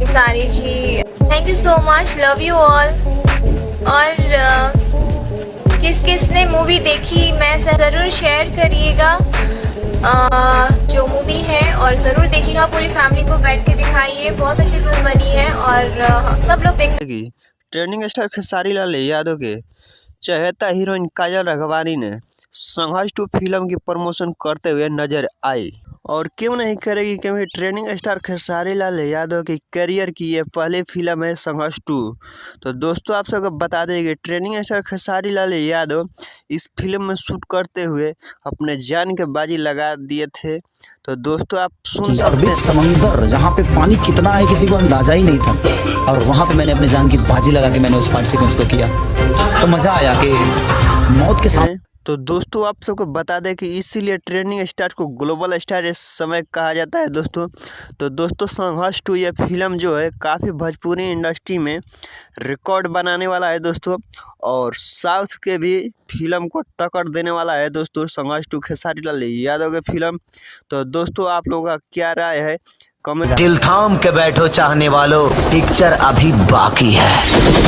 Khesari ji, thank you so much, love you all. और किस किस ने मूवी देखी मैं ज़रूर शेयर करिएगा जो मूवी है, और ज़रूर देखिएगा, पूरी फैमिली को बैठ के दिखाइए। बहुत अच्छी फिल्म बनी है और सब लोग देख सकते। ट्रेंडिंग स्टार खेसारी लाल यादव के चहेता हीरोइन काजल राघवानी ने संघर्ष 2 फिल्म की प्रमोशन करते हुए नजर आई, और क्यों नहीं करेगी, क्योंकि ट्रेंडिंग स्टार खेसारी लाल यादव की करियर की ये पहली फिल्म है संघर्ष 2। तो दोस्तों आप सबको बता दें कि ट्रेंडिंग स्टार खेसारी लाल यादव इस फिल्म में शूट करते हुए अपने जान के बाजी लगा दिए थे। तो दोस्तों आप सुन सकते हैं, समंदर जहाँ पे पानी कितना है किसी को अंदाजा ही नहीं था, और वहाँ पे मैंने अपनी जान की बाजी लगा के मैंने उस पार्ट सीक्वेंस को किया, तो मजा आया कि मौत के साथ। तो दोस्तों आप सबको बता दें कि इसीलिए ट्रेंडिंग स्टार को ग्लोबल स्टार इस समय कहा जाता है दोस्तों। तो दोस्तों संघर्ष 2 ये फिल्म जो है काफ़ी भोजपुरी इंडस्ट्री में रिकॉर्ड बनाने वाला है दोस्तों, और साउथ के भी फिल्म को टक्कर देने वाला है दोस्तों संघर्ष 2 खेसारी लाल यादव की फिल्म। तो दोस्तों आप लोगों का क्या राय है कमेंट। दिल थाम के बैठो चाहने वालों, पिक्चर अभी बाकी है।